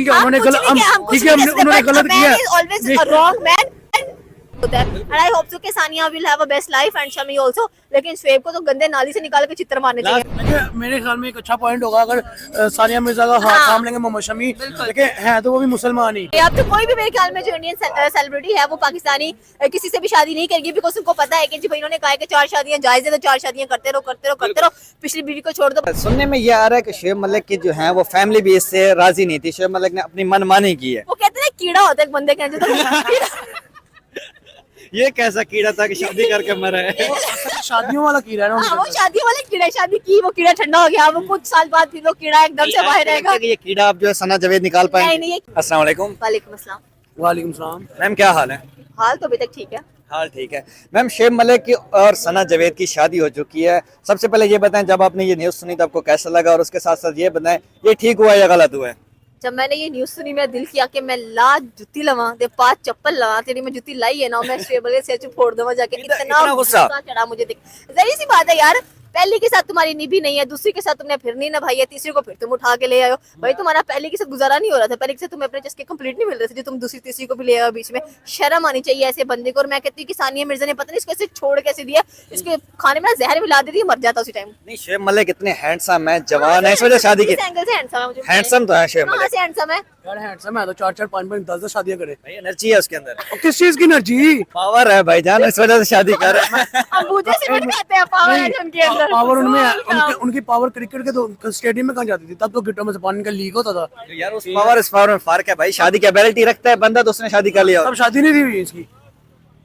है उन्होंने गलत, ठीक है उन्होंने गलत किया। And I hope so कि Sania will have a best life and Shami also, लेकिन शोएब को तो गंदे नाली से निकाल के चित्र मारने चाहिए। मेरे ख्याल में एक अच्छा पॉइंट होगा अगर सानिया मिर्जा का काम लेंगे मोहम्मद शमी, लेकिन है तो वो भी मुसलमान ही। अब तो कोई भी मेरे ख्याल में जो इंडियन सेलिब्रिटी है वो पाकिस्तानी किसी से भी शादी नहीं करेगी, बिकॉज उनको पता है कि जी भाई इन्होंने कहा कि 4 शादियां जायज है तो 4 शादियां करते रहो, पिछली बीवी को छोड़ दो। सुनने में ये आ रहा है कि शोएब मलिक की जो है वो फैमिली भी इससे राजी नहीं थी, शोएब मलिक ने अपनी मनमानी की है। वो कहते हैं कीड़ा होता है एक बंदे के अंदर, ये कैसा कीड़ा था कि शादी करके मरा है? शादियों वाला कीड़ा है ना। वो शादी वाला कीड़ा, शादी की वो कीड़ा ठंडा हो गया, वो कुछ साल बाद फिर वो कीड़ा एकदम से बाहर आएगा। ये कीड़ा आप जो है सना जावेद निकाल पाएंगे? नहीं। अस्सलाम वालेकुम। वालेकुम अस्सलाम। वालेकुम सलाम। मैम क्या हाल है? हाल तो अभी तक ठीक है। हाल ठीक है। मैम शोएब मलिक की और सना जावेद की शादी हो चुकी है, सबसे पहले ये बताएं जब आपने ये न्यूज़ सुनी तो आपको कैसा लगा, और उसके साथ साथ ये बताएं ये ठीक हुआ या गलत हुआ है? जब मैंने ये न्यूज़ सुनी मेरा दिल किया कि मैं ला जुत्ती लवा दे 5 चप्पल लवा तेरी मैं जुत्ती लाई है ना, मैं शोएब के सिर से फोड़ दूंगा जाके। इतना गुस्सा चढ़ा मुझे देख। जरी सी बात है यार, पहली के साथ तुम्हारी निभी नहीं है, दूसरी के साथ तुमने फिर नहीं निभाई है, तीसरी को फिर तुम उठा के ले आयो। भाई तुम्हारा पहले के साथ गुजारा नहीं हो रहा था, पहले के साथ तुम्हें अपने चस्के कंप्लीट नहीं मिल रहे थे जो तुम दूसरी तीसरी को भी ले आयो बीच में। शर्म आनी चाहिए ऐसे बंदे को। और मैं कहती हूँ कि सानिया मिर्जा ने पता नहीं इसको ऐसे छोड़ कैसे दिया, इसके खाने में जहर मिला देती, मर जाता उसी टाइम। नहीं शोएब मलिक इतने हैंडसम है, जवान है, इस वजह शादी की। हैंडसम तो है शोएब मलिक। से हैंडसम है यार, हैंडसम है तो 4-4 5-5 10 शादियां करे। भाई एनर्जी है उसके अंदर। किस चीज की एनर्जी? पावर है भाईजान, इस वजह से शादी कर रहे हैं। अंबूजे से भी कहते हैं पावर है उनके अंदर। पावर उनमें है, उनकी पावर क्रिकेट के तो स्टेडियम में कहाँ जाती थी, तब तो गिट्टों में से पानी का लीक होता था। यार उस पावर इस पावर में फर्क है भाई। शादी की एबिलिटी रखता है बंदा तो उसने शादी कर लिया। तब शादी नहीं थी हुई इसकी,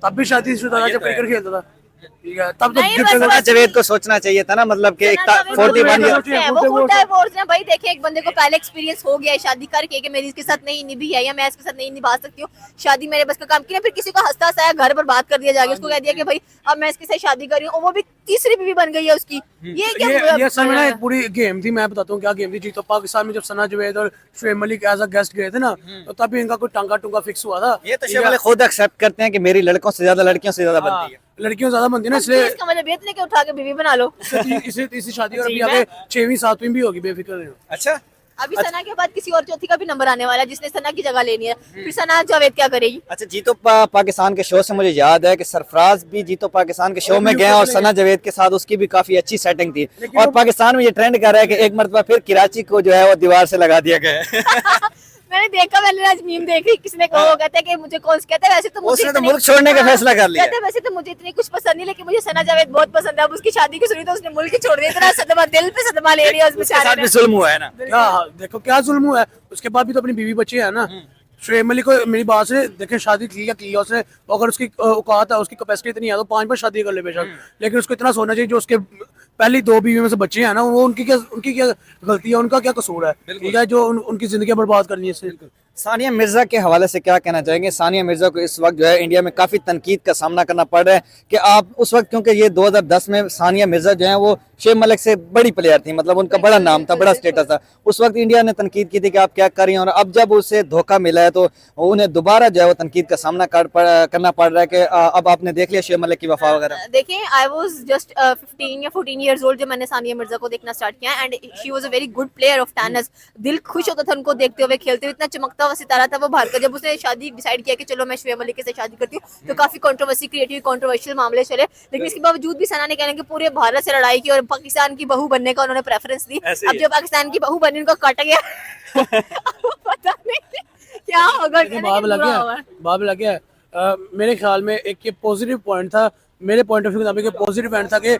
तब भी शादी शुदा था जब क्रिकेट खेलता था। ठीक है, तब तो सना जावेद को सोचना चाहिए था ना, मतलब कि 41 ईयर भाई। देखिए एक बंदे को पहले एक्सपीरियंस हो गया है शादी करके कि मेरी इसके साथ नहीं निभी है या मैं इसके साथ नहीं निभा सकती हूँ, शादी मेरे बस का काम किया। फिर किसी को हंसता हंसाया घर पर बात कर दिया जाएगा, उसको कह दिया कि भाई अब मैं इसके साथ शादी कर रही हूँ, वो भी तीसरी बीवी बन गई है उसकी। ये समय ना एक पूरी गेम थी। मैं बताता हूँ क्या गेम थी जी। तो पाकिस्तान में जब सना जावेद और Shoaib Malik as a guest गए थे ना, तो तभी इनका कोई टांगा टूंगा फिक्स हुआ था। ये तो शोएब मलिक खुद एक्सेप्ट करते हैं कि मेरी लड़कों से ज्यादा लड़कियों से ज्यादा बनती है, लड़कियों ज्यादा बनती है ना, इसलिए इसका मतलब ये नहीं कि उठा के बीवी बना लो। इसे तीसरी शादी और अभी आगे 6वीं 7वीं भी होगी, बेफिक्र रहो। अच्छा अभी सना के बाद किसी और चौथी का भी नंबर आने वाला है जिसने सना की जगह लेनी है, फिर सना जावेद क्या करेगी? अच्छा जीतो पाकिस्तान के शो से मुझे याद है कि सरफराज भी जीतो पाकिस्तान के शो में गए और सना जावेद के साथ उसकी भी काफी अच्छी सेटिंग थी। और पाकिस्तान में ये ट्रेंड कर रहा है कि एक मरतबा फिर कराची को जो है वो दीवार से लगा दिया गया है। मैंने देखा, मैंने आज मीम देखी, किसने कहा कहते हैं कि मुझे कौन कहते हैं वैसे तो मुझे उसने तो मुल्क छोड़ने का फैसला कर लिया। कहते हैं वैसे तो मुझे इतनी कुछ पसंद नहीं, लेकिन मुझे सना जावेद बहुत पसंद है। अब उसकी शादी की सुनी तो उसने मुल्क ही छोड़ दिया। इतना सदमा, दिल पे सदमा ले लिया उस बेचारे ने। जुल्म हुआ है ना। क्या देखो क्या जुल्म हुआ है, उसके बाद भी तो अपनी बीवी बच्चे है ना। शोएब मलिक को मेरी बात से देखे शादी की उसने, अगर उसकी औकात है, उसकी कैपेसिटी इतनी है तो 5 बार शादी कर ले बेशक, लेकिन उसको इतना सोना चाहिए जो उसके पहली 2 बीवी में से बच्चे हैं ना, वो उनकी क्या गलती है, उनका क्या कसूर है? ठीक है, जो उनकी जिंदगी बर्बाद करनी है इससे। सानिया मिर्जा के हवाले से क्या कहना चाहेंगे? सानिया मिर्जा को इस वक्त जो है इंडिया में काफी तनकीद का सामना करना पड़ रहा है कि आप उस वक्त, क्योंकि ये 2010 में सानिया मिर्जा जो है वो शोएब मलिक से बड़ी प्लेयर थी, मतलब उनका बड़ा नाम था, बड़ा स्टेटस था। उस वक्त इंडिया ने तनकीद की थी कि आप क्या कर रही हैं, और अब जब उसे धोखा मिला है तो उन्हें दोबारा जो है वो तनकीद का सामना करना पड़ रहा है कि अब आपने देख लिया शोएब मलिक की वफा वगैरह। देखिए आई वाज जस्ट 15 या 14 इयर्स ओल्ड जब मैंने सानिया मिर्जा को देखना स्टार्ट किया, and she was a very good player of tennis. दिल खुश होता था उनको देखते हुए, खेलते हुए, इतना चमकता हुआ सितारा था वो भारत का। जब उसने शादी डिसाइड किया कि चलो मैं शोएब मलिक के साथ शादी करती हूँ, तो काफी कंट्रोवर्सी क्रिएट हुई, कंट्रोवर्शियल मामले चले, लेकिन इसके बावजूद भी सना ने कहने कि पूरे भारत से लड़ाई की और पाकिस्तान की बहू बनने का उन्होंने प्रेफरेंस दी। अब जो पाकिस्तान की बहू बनी उनको काटा गया। पता नहीं क्या होगा, बाब लग गया। मेरे ख्याल में एक ये पॉजिटिव पॉइंट था, मेरे पॉइंट ऑफ व्यू का पॉजिटिव पॉइंट था कि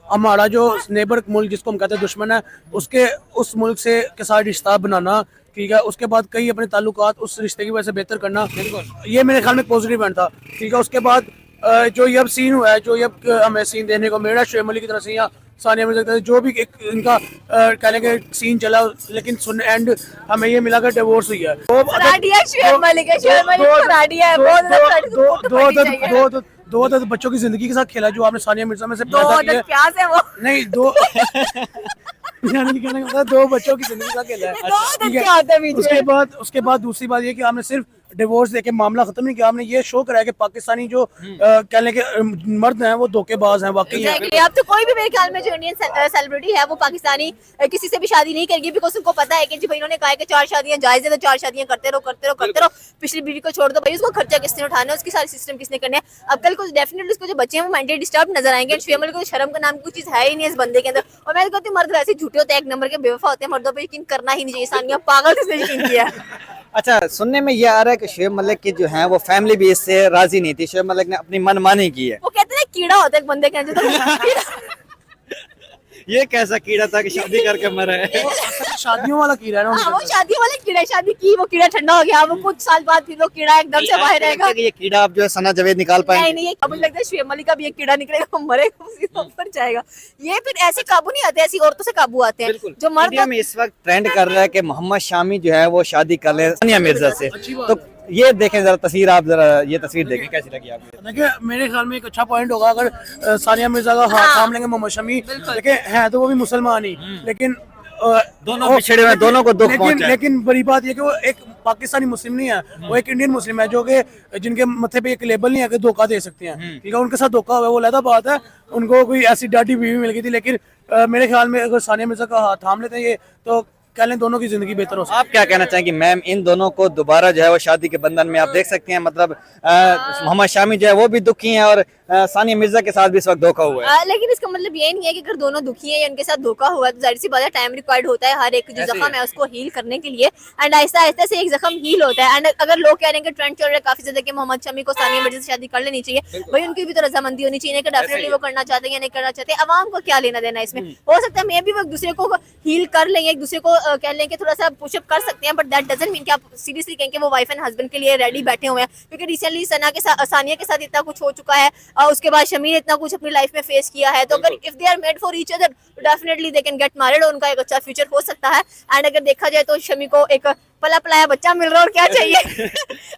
हमारा जो नेबर मुल्क जिसको हम कहते हैं दुश्मन है, उसके उस मुल्क से के साथ रिश्ता बनाना, ठीक है, उसके बाद कई अपने ताल्लुकात उस रिश्ते की वजह से बेहतर करना, ये मेरे ख्याल में पॉजिटिव पॉइंट था। ठीक है, उसके बाद जो ये अब सीन हुआ है, जो ये हमें सीन देखने को मिल रहा है शोएब मलिक की तरफ से या सानिया मिर्जा जो भी एक इनका कहने के सीन चला, लेकिन सुन एंड हमें ये मिला कर डिवोर्स हुई है। दो बच्चों की जिंदगी के साथ खेला जो आपने सानिया मिर्जा में से प्यास है वो नहीं दो कहने का 2 बच्चों की जिंदगी का खेला है। उसके बाद दूसरी बात ये कि आपने सिर्फ डिवोर्स देके मामला खत्म नहीं किया, आपने ये शो कराया कि पाकिस्तानी जो कह लें कि मर्द हैं वो धोखेबाज हैं वाकई। Exactly. अब तो कोई भी मेरे ख्याल में जो इंडियन सेलिब्रिटी है वो पाकिस्तानी किसी से भी शादी नहीं करेगी, बिकॉज उनको पता है कि जी भाई इन्होंने कहा है कि 4 शादियां जायज है तो 4 शादियां करते रहो। पिछली बीवी को छोड़ दो भाई, उसको खर्चा किसने उठाना है, उसकी सारी सिस्टम किसने करने हैं। अब कल को डेफिनेटली उसको जो बच्चे हैं वो मेंटली डिस्टर्ब नजर आएंगे। शुएब मलिक को शर्म का नाम कोई चीज है ही नहीं इस बंदे के अंदर। और मैं तो कहती हूँ मर्द वैसे झूठे होते हैं, एक नंबर के बेवफा होते हैं, मर्दों पर यकीन करना ही नहीं चाहिए। सानिया पागल किसने यकीन किया। अच्छा, सुनने में ये आ रहा है कि शुएब मलिक की जो है वो फैमिली भी इससे राजी नहीं थी, शुएब मलिक ने अपनी मनमानी की है। वो कहते हैं कीड़ा होता है एक बंदे के अंदर, तो ये कैसा कीड़ा था कि शादी करके मरा है? शादियों वाला कीड़ा है ना हाँ, वो शादी वाले कीड़ा, शादी की वो कीड़ा ठंडा हो गया, वो कुछ साल बाद फिर वो कीड़ा एकदम से बाहर रहेगा। ये कीड़ा आप जो है सना जावेद निकाल पाएंगे? नहीं, ये काबू लगता है शुएब मलिक का भी एक कीड़ा निकलेगा, वो मरेगा, उसी ऊपर जाएगा। ये फिर ऐसे काबू नहीं आते, ऐसी औरतों से काबू आते हैं जो मर्द। इंडिया में इस वक्त ट्रेंड कर रहा है कि मोहम्मद शामी जो है वो शादी कर ले सानिया मिर्जा से। तो ये देखें जरा तस्वीर, आप जरा ये तस्वीर देखें, कैसी लगी आपको? देखिए मेरे ख्याल में एक अच्छा पॉइंट होगा अगर सानिया मिर्जा का हाथ थाम लेंगे मोहम्मद शमी। देखिए है तो वो भी मुसलमान ही, लेकिन दोनों पिछड़े हुए, दोनों को दुख पहुंचा है। लेकिन बड़ी बात ये कि वो एक पाकिस्तानी मुस्लिम नहीं है, वो एक इंडियन मुस्लिम है जो कि जिनके मत्थे पे एक लेबल नहीं है कि धोखा दे सकते हैं। ठीक है, उनके साथ धोखा हुआ है वो अलग बात है, उनको कोई ऐसी डाटी बीवी मिल गई थी। लेकिन मेरे ख्याल में अगर सानिया मिर्जा का हाथ थाम लेते हैं ये, तो कह लें दोनों की जिंदगी बेहतर हो सकती है। आप क्या कहना चाहेंगे मैम, इन दोनों को दोबारा जो है वो शादी के बंधन में आप देख सकते हैं? मतलब मोहम्मद शामी जो है वो भी दुखी हैं और सानिया मिर्जा के साथ भी इस वक्त धोखा हुआ है। लेकिन इसका मतलब ये नहीं है कि अगर दोनों दुखी हैं या उनके साथ धोखा हुआ है तो जाहिर सी बात है टाइम रिक्वायर्ड होता है हर एक जो जख्म है उसको हील करने के लिए, एंड आहिस्ता आहिस्ता से एक जख्म हील होता है। एंड अगर लोग कह रहे हैं कि ट्रेंड चल रहा है काफी ज्यादा कि मोहम्मद शमी को सानिया मिर्जा से शादी कर लेनी चाहिए, भाई उनकी भी तो रजामंदी होनी चाहिए कि डेफिनेटली वो करना चाहते हैं या नहीं करना चाहते। अवाम को क्या लेना देना इसमें? हो सकता है मैं भी वो एक दूसरे को हील कर लेंगे, एक दूसरे को कह लें कि थोड़ा सा पुशअप कर सकते हैं, बट दैट डजंट मीन कि आप सीरियसली कहें कि वो वाइफ एंड हस्बैंड के लिए रेडी बैठे हुए हैं। क्योंकि रिसेंटली सना के साथ, सानिया के साथ इतना कुछ हो चुका है, उसके बाद शमी ने इतना कुछ अपनी लाइफ में फेस किया है, तो अगर if they are made for each other definitely they can get married, उनका एक अच्छा फ्यूचर हो सकता है। एंड अगर देखा जाए तो शमी को एक पला पलाया बच्चा मिल रहा है और क्या चाहिए।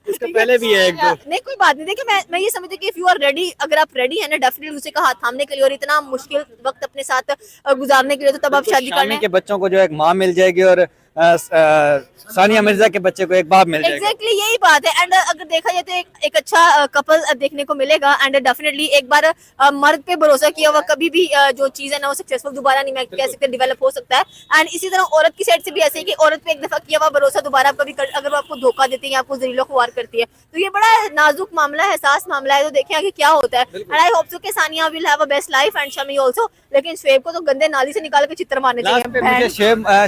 इसका पहले भी है एक दो। नहीं कोई बात नहीं, देखिए मैं ये समझती हूँ कि इफ यू आर रेडी, अगर आप रेडी है ना डेफिनेटली उसे का हाथ थामने के लिए और इतना मुश्किल वक्त अपने साथ गुजारने के लिए, तो तब आप शादी कर लें। के बच्चों को जो एक माँ मिल जाएगी और सानिया मिर्जा के बच्चे को एक बाप मिल जाएगा। एग्जैक्टली यही बात है। एंड अगर देखा जाए तो एक अच्छा कपल देखने को मिलेगा। एंड डेफिनेटली एक बार मर्द पे भरोसा किया हुआ कभी भी जो चीज है ना वो सक्सेसफुल दोबारा नहीं, मैं कह सकते डेवलप हो सकता है। एंड इसी तरह औरत की साइड से भी ऐसे है कि औरत पे एक दफा किया हुआ भरोसा दोबारा कभी अगर वो आपको धोखा देती है, आपको जरीलो खुआर करती है, तो ये बड़ा नाजुक मामला है, एहसास मामला है। तो देखें आगे क्या होता है। एंड आई होप सो कि Sania will have a best life and Shami also, लेकिन शुएब को तो गंदे नाली से निकाल के चित्र मारने चाहिए।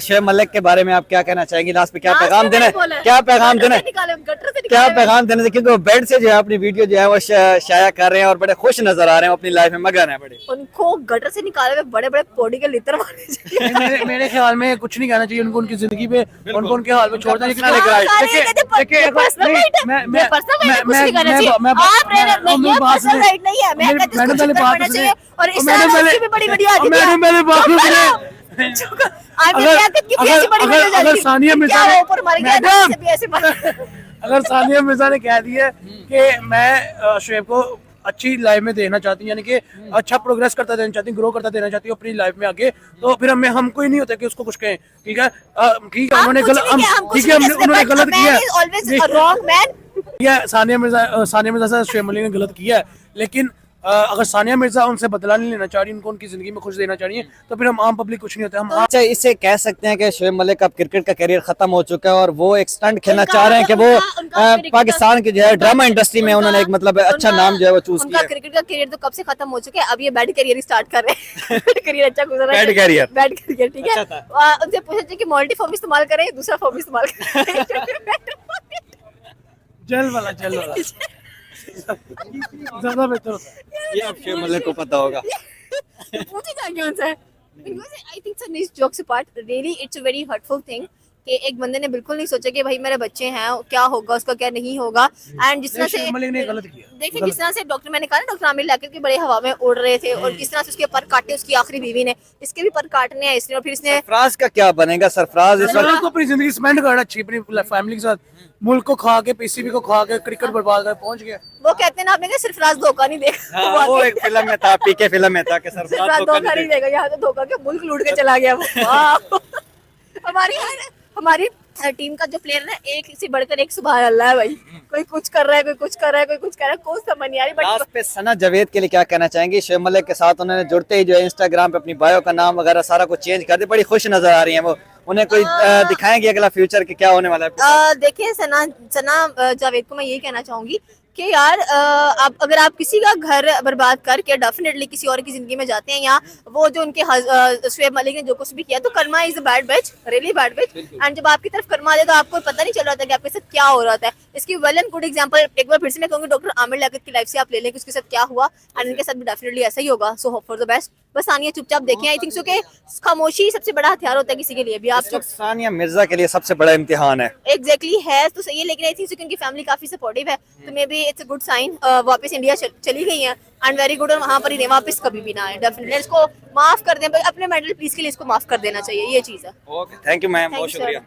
शुएब मलिक के बारे में आप क्या कहना चाहेंगे? लास्ट पे क्या पैगाम देना है? क्या पैगाम देना है? क्या पैगाम देना है? क्योंकि वो बेड से जो है अपनी वीडियो जो है वो शाया कर रहे हैं और बड़े खुश नजर आ रहे हैं, अपनी लाइफ में मगन है बड़े। उनको गटर से निकाले हुए बड़े बड़े पौड़ी के लितर मारने चाहिए। मेरे ख्याल में कुछ नहीं कहना चाहिए उनको, उनकी जिंदगी पे उनको उनके हाल में छोड़ देना चाहिए। अगर सानिया मिर्जा ने कह दिया कि मैं शुएब को अच्छी लाइफ में देना चाहती हूँ, यानी कि अच्छा प्रोग्रेस करता देना चाहती हूँ, ग्रो करता देना चाहती हूँ अपनी लाइफ में आगे, तो फिर हम कोई नहीं होता कि उसको कुछ कहें। ठीक है, ठीक है, उन्होंने गलत किया, सानिया मिर्जा से शुएब मलिक ने गलत किया है। लेकिन अगर सानिया मिर्जा उनसे बदला नहीं लेना चाह रही, उनको उनकी जिंदगी में खुश देना चाह रही है, तो फिर हम आम पब्लिक कुछ नहीं होते। हम अच्छा, इससे कह सकते हैं कि शुएब मलिक का क्रिकेट का करियर खत्म हो चुका है और वो एक स्टंट खेलना चाह रहे हैं कि वो पाकिस्तान की जो है ड्रामा इंडस्ट्री में उन्होंने एक मतलब अच्छा नाम जो है वो चूज किया। उनका क्रिकेट का करियर तो कब से खत्म हो चुका है, अब ये बैड करियर स्टार्ट कर रहे हैं। करियर अच्छा गुजर रहा है, बैड करियर, ठीक है। उनसे पूछा जाए कि मल्टी फॉर्म इस्तेमाल करें, दूसरा फॉर्म इस्तेमाल करें। जल वाला ज्यादा बेहतर होता है। ये अब शुएब मलिक को पता होगा। पूछेगा क्या उनसे? I think it's a nice jokes apart. Really, it's a very hurtful thing कि एक बंदे ने बिल्कुल नहीं सोचा कि भाई मेरे बच्चे हैं, क्या होगा उसका क्या नहीं होगा। एंड जिस तरह से गलत किया, देखिए जिस तरह से डॉक्टर, मैंने कहा ना डॉक्टर आमिर लाकर के बड़े हवा में उड़ रहे थे और जिस तरह से उसके पर काटे उसकी आखिरी बीवी ने, इसके भी पर काटने हैं इसने। और फिर इसने सरफराज का क्या बनेगा? सरफराज इस वक्त को अपनी जिंदगी स्पेंड करना अच्छी अपनी फैमिली के साथ, मुल्क को खा के, पीसीबी को खा के, क्रिकेट बर्बाद कर पहुंच गया। वो कहते हैं ना, आपने कहा सरफराज धोखा नहीं देखा। हाँ, वो एक फिल्म में था, पीके फिल्म में था कि सरफराज धोखा नहीं देगा, यहाँ तो धोखा के मुल्क लूट के चला गया वो। हमारी टीम का जो प्लेयर है एक से बढ़कर एक सुभान अल्लाह है भाई। कोई कुछ कर रहा है, कोई कुछ कर रहा है, कोई कुछ कर रहा है, कोई समझ नहीं आ रही। बट लास्ट पे सना जावेद के लिए क्या कहना चाहेंगे? शोएब मलिक के साथ उन्होंने जुड़ते ही जो है इंस्टाग्राम पे अपनी बायो का नाम वगैरह सारा कुछ चेंज कर दिया, बड़ी खुश नजर आ रही हैं वो। उन्हें कोई दिखाएंगे अगला फ्यूचर कि क्या होने वाला है? देखिए सना जावेद को मैं यही कहना चाहूंगी कि यार आप अगर आप किसी का घर बर्बाद करके डेफिनेटली किसी और की जिंदगी में जाते हैं, या वो जो उनके शोएब मलिक ने जो कुछ भी किया, तो karma is a bad bitch, really bad bitch. And जब आपकी तरफ कर्मा आ जाए तो आपको पता नहीं चल रहा था कि आपके साथ क्या हो रहा था। इसकी वेल एंड गुड एग्जांपल एक बार फिर से मैं कहूंगी डॉक्टर आमिर लियाकत की लाइफ से आप ले लें कि उसके साथ क्या हुआ, एंड इनके साथ भी डेफिनेटली ऐसा ही होगा। So hope for the best. बस सानिया चुपचाप देखें। आई थिंक सो कि खामोशी सबसे बड़ा हथियार होता है किसी के लिए भी। आप इस वक्त सानिया मिर्जा के लिए सबसे बड़ा इम्तिहान है। एग्जैक्टली है तो सही है, लेकिन आई थिंक सो कि उनकी फैमिली काफी सपोर्टिव है, तो maybe it's a good sign. वापस इंडिया चली गई हैं एंड वेरी गुड, और वहां पर ही रहे, वापस कभी भी ना आए। डेफिनेटली इसको माफ कर दें, अपने मेंटल पीस के लिए इसको माफ कर देना चाहिए, ये चीज है। Okay, thank you ma'am, Thank बहुत you, sir. शुक्रिया।